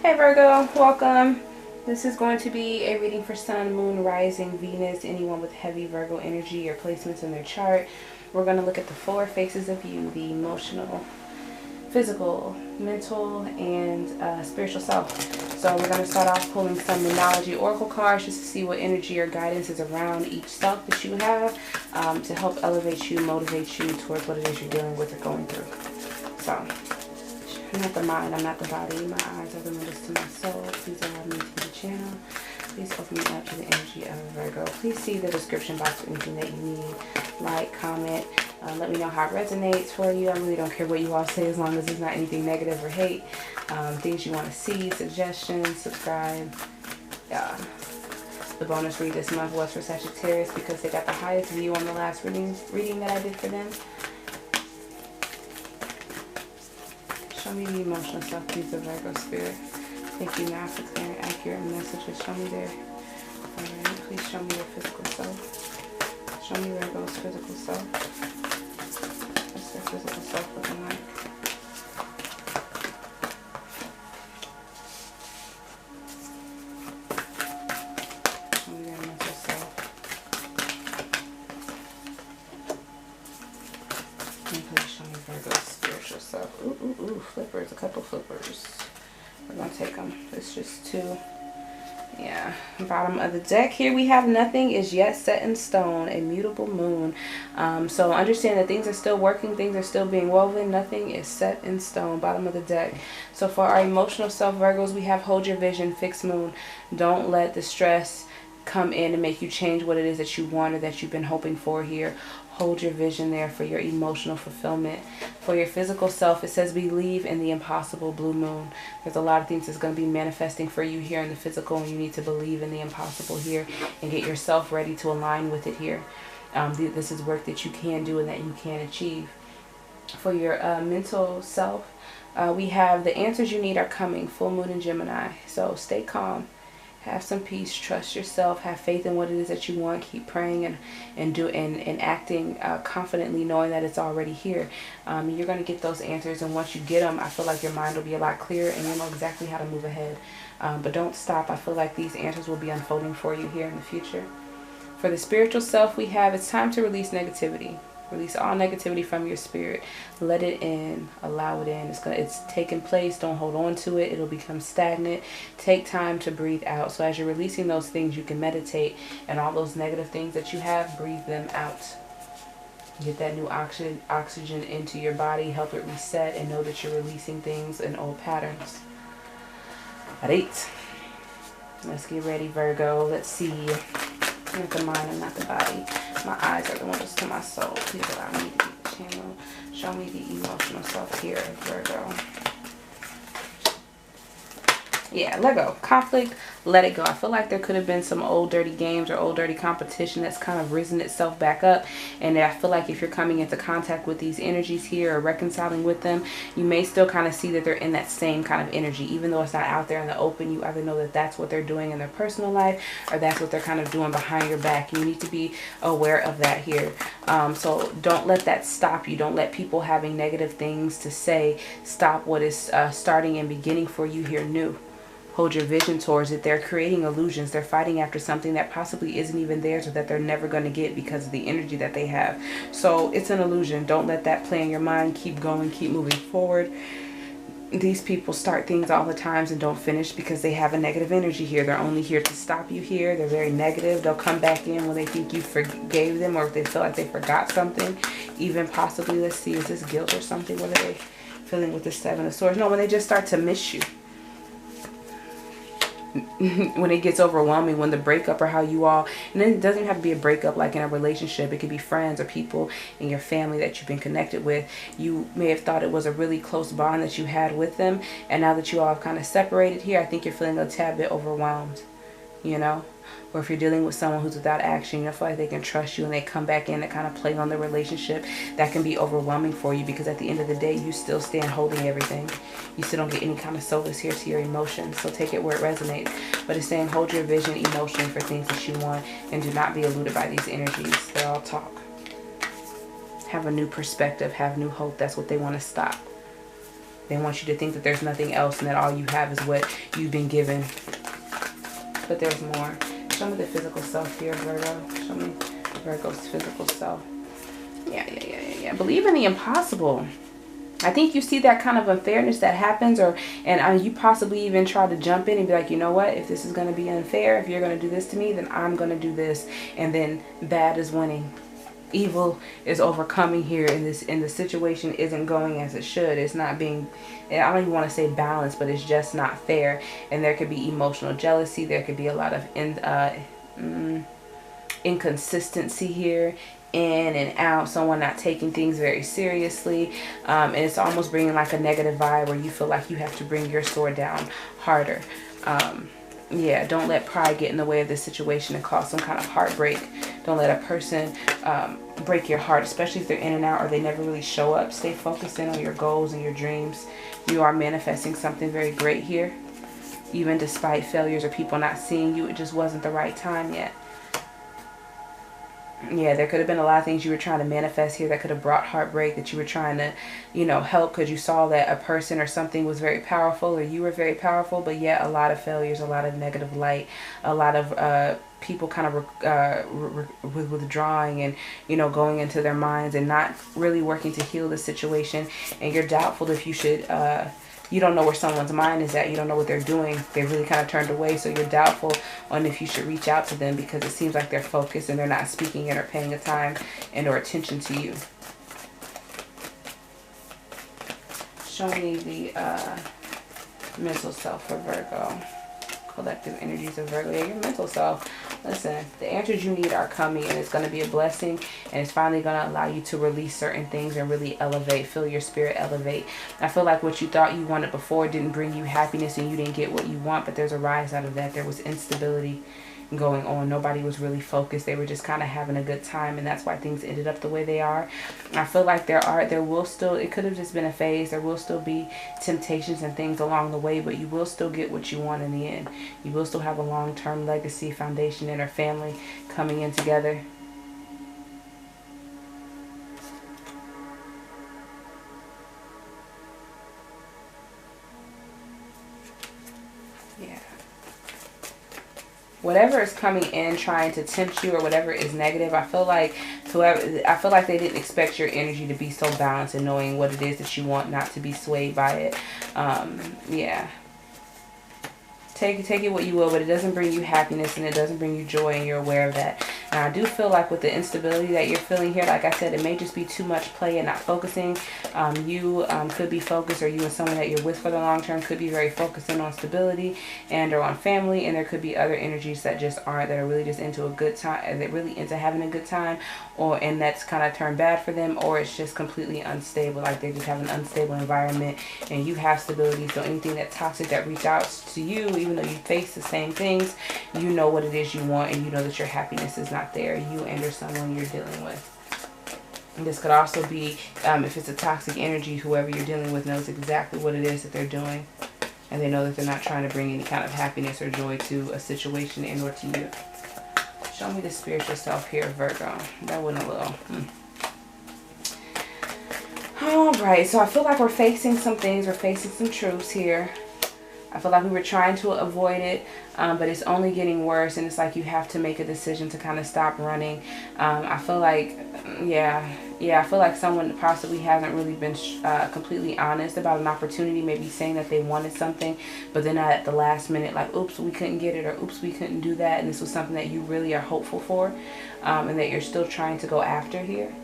Hey Virgo, welcome. This is going to be a reading for Sun, Moon, Rising, Venus, anyone with heavy Virgo energy or placements in their chart. We're going to look at the four faces of you, the emotional, physical, mental, and spiritual self. So we're going to start off pulling some Numerology Oracle cards just to see what energy or guidance is around each self that you have to help elevate you, motivate you towards what it is you're dealing with or going through. So, I'm not the mind, I'm not the body. My eyes are the windows to my soul. Please allow me to the channel. Please open me up to the energy of Virgo. Please see the description box for anything that you need. Like, comment. Let me know how it resonates for you. I really don't care what you all say as long as it's not anything negative or hate. Things you want to see, suggestions, subscribe. The bonus read this month was for Sagittarius because they got the highest view on the last reading that I did for them. Show me the emotional self, please, of Virgo spirit. Thank you now for clear and accurate messages. Show me their, alright, please show me their physical self. Show me Virgo's physical self. What's their physical self looking like? Show me their mental self. And please show me Virgo's spiritual self. Ooh, flippers, a couple flippers. We're gonna take them. It's just two. Yeah, bottom of the deck here we have nothing is yet set in stone, a mutable moon. So understand that things are still working, things are still being woven, nothing is set in stone. Bottom of the deck. So for our emotional self Virgos, we have hold your vision, fixed moon. Don't let the stress come in and make you change what it is that you want or that you've been hoping for here. Hold your vision there for your emotional fulfillment. For your physical self, it says believe in the impossible, blue moon. There's a lot of things that's going to be manifesting for you here in the physical, and you need to believe in the impossible here and get yourself ready to align with it here. This is work that you can do and that you can achieve. For your mental self, we have the answers you need are coming, full moon in Gemini. So stay calm. Have some peace, trust yourself, have faith in what it is that you want, keep praying and acting confidently, knowing that it's already here. You're going to get those answers, and once you get them, I feel like your mind will be a lot clearer and you'll know exactly how to move ahead. But don't stop. I feel like these answers will be unfolding for you here in the future. For the spiritual self, we have it's time to release negativity. Release all negativity from your spirit. Let it in. Allow it in. It's taking place. Don't hold on to it. It'll become stagnant. Take time to breathe out. So as you're releasing those things, you can meditate, and all those negative things that you have, breathe them out. Get that new oxygen into your body. Help it reset, and know that you're releasing things and old patterns. Alright. Let's get ready, Virgo. Let's see. I'm not the mind, I'm not the body. My eyes are the windows to my soul. Please allow me to be the channel. Show me the emotional self here, Virgo. Yeah, let go. Conflict, let it go. I feel like there could have been some old dirty games or old dirty competition that's kind of risen itself back up. And I feel like if you're coming into contact with these energies here or reconciling with them, you may still kind of see that they're in that same kind of energy. Even though it's not out there in the open, you either know that that's what they're doing in their personal life or that's what they're kind of doing behind your back. You need to be aware of that here. So don't let that stop you. Don't let people having negative things to say stop what is starting and beginning for you here new. Hold your vision towards it. They're creating illusions. They're fighting after something that possibly isn't even theirs or that they're never going to get because of the energy that they have. So it's an illusion. Don't let that play in your mind. Keep going. Keep moving forward. These people start things all the times and don't finish because they have a negative energy here. They're only here to stop you here. They're very negative. They'll come back in when they think you forgave them or if they feel like they forgot something. Even possibly, let's see, is this guilt or something? What are they feeling with the Seven of Swords? No, when they just start to miss you. When it gets overwhelming, when the breakup or how you all, and then it doesn't even have to be a breakup like in a relationship, it could be friends or people in your family that you've been connected with. You may have thought it was a really close bond that you had with them, and now that you all have kind of separated here, I think you're feeling a tad bit overwhelmed, you know. Or if you're dealing with someone who's without action, you feel like they can trust you and they come back in to kind of play on the relationship, that can be overwhelming for you because at the end of the day, you still stand holding everything. You still don't get any kind of solace here to your emotions. So take it where it resonates. But it's saying hold your vision emotionally for things that you want and do not be eluded by these energies. They all talk. Have a new perspective. Have new hope. That's what they want to stop. They want you to think that there's nothing else and that all you have is what you've been given. But there's more. Show me the physical self here, Virgo. Show me Virgo's physical self. Yeah. Believe in the impossible. I think you see that kind of unfairness that happens, and you possibly even try to jump in and be like, you know what, if this is going to be unfair, if you're going to do this to me, then I'm going to do this. And then bad is winning. Evil is overcoming here, and the situation isn't going as it should. It's not being, I don't even want to say balanced, but it's just not fair. And there could be emotional jealousy. There could be a lot of inconsistency here, in and out, someone not taking things very seriously, and it's almost bringing like a negative vibe where you feel like you have to bring your sword down harder. Yeah, don't let pride get in the way of this situation and cause some kind of heartbreak. Don't let a person break your heart, especially if they're in and out or they never really show up. Stay focused in on your goals and your dreams. You are manifesting something very great here. Even despite failures or people not seeing you, it just wasn't the right time yet. Yeah, there could have been a lot of things you were trying to manifest here that could have brought heartbreak, that you were trying to, you know, help because you saw that a person or something was very powerful or you were very powerful, but yet a lot of failures, a lot of negative light, a lot of people kind of withdrawing and, you know, going into their minds and not really working to heal the situation. And you're doubtful if you should, you don't know where someone's mind is at. You don't know what they're doing. They really kind of turned away. So you're doubtful on if you should reach out to them because it seems like they're focused and they're not speaking in or paying a time and or attention to you. Show me the mental self for Virgo. Collective energies of Virgo. Yeah, your mental self. Listen, the answers you need are coming, and it's going to be a blessing, and it's finally going to allow you to release certain things and really elevate, feel your spirit elevate. I feel like what you thought you wanted before didn't bring you happiness and you didn't get what you want, but there's a rise out of that. There was instability going on. Nobody was really focused. They were just kind of having a good time, and that's why things ended up the way they are. I feel like there will still, it could have just been a phase. There will still be temptations and things along the way, but you will still get what you want in the end. You will still have a long-term legacy, foundation, and a family coming in together. Whatever is coming in trying to tempt you or whatever is negative, I feel like they didn't expect your energy to be so balanced and knowing what it is that you want, not to be swayed by it. Yeah. Take it what you will, but it doesn't bring you happiness and it doesn't bring you joy, and you're aware of that. And I do feel like with the instability that you're feeling here, like I said, it may just be too much play and not focusing. You could be focused, or you and someone that you're with for the long term could be very focused in on stability and or on family, and there could be other energies that just aren't, that are really just into a good time, and they're really into having a good time, and that's kind of turned bad for them, or it's just completely unstable, like they just have an unstable environment and you have stability. So anything that's toxic that reaches out to you, even though you face the same things, you know what it is you want, and you know that your happiness is not there, you and or someone you're dealing with. And this could also be, if it's a toxic energy, whoever you're dealing with knows exactly what it is that they're doing, and they know that they're not trying to bring any kind of happiness or joy to a situation and or to you. Show me the spiritual self here, Virgo. That went a little. Alright, so I feel like we're facing some things. We're facing some truths here. I feel like we were trying to avoid it, but it's only getting worse, and it's like you have to make a decision to kind of stop running. I feel like, I feel like someone possibly hasn't really been completely honest about an opportunity, maybe saying that they wanted something, but then at the last minute, like, oops, we couldn't get it, or oops, we couldn't do that, and this was something that you really are hopeful for, and that you're still trying to go after here.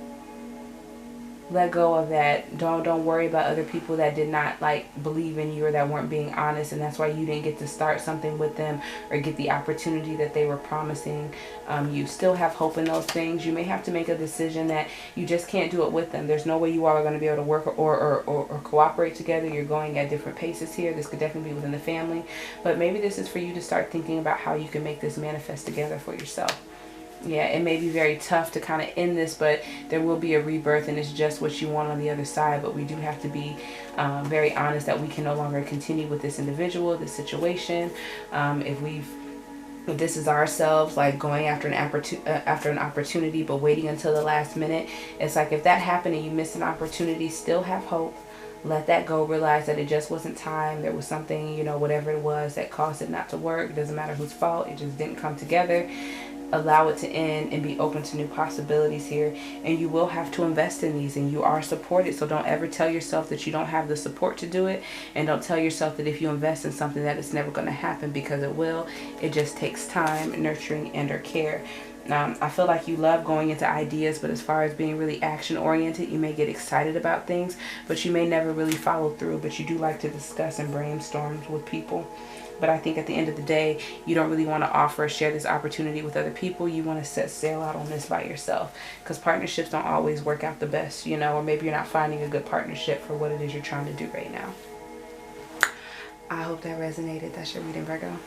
Let go of that. Don't worry about other people that did not like believe in you or that weren't being honest, and that's why you didn't get to start something with them or get the opportunity that they were promising. You still have hope in those things. You may have to make a decision that you just can't do it with them. There's no way you all are going to be able to work or cooperate together. You're going at different paces here. This could definitely be within the family, but maybe this is for you to start thinking about how you can make this manifest together for yourself. Yeah, it may be very tough to kind of end this, but there will be a rebirth, and it's just what you want on the other side. But we do have to be very honest that we can no longer continue with this individual, this situation. If this is ourselves, like going after an opportunity, but waiting until the last minute, it's like if that happened and you missed an opportunity, still have hope. let that go. Realize that it just wasn't time. There was something, you know, whatever it was that caused it not to work. It doesn't matter whose fault. It just didn't come together. Allow it to end and be open to new possibilities here. And you will have to invest in these, and you are supported. So don't ever tell yourself that you don't have the support to do it, and don't tell yourself that if you invest in something that it's never going to happen, because it will. It just takes time, nurturing, and or care. I feel like you love going into ideas, but as far as being really action oriented, you may get excited about things, but you may never really follow through. But you do like to discuss and brainstorm with people. But I think at the end of the day, you don't really want to offer or share this opportunity with other people. You want to set sail out on this by yourself, because partnerships don't always work out the best, you know, or maybe you're not finding a good partnership for what it is you're trying to do right now. I hope that resonated. That's your reading, Virgo.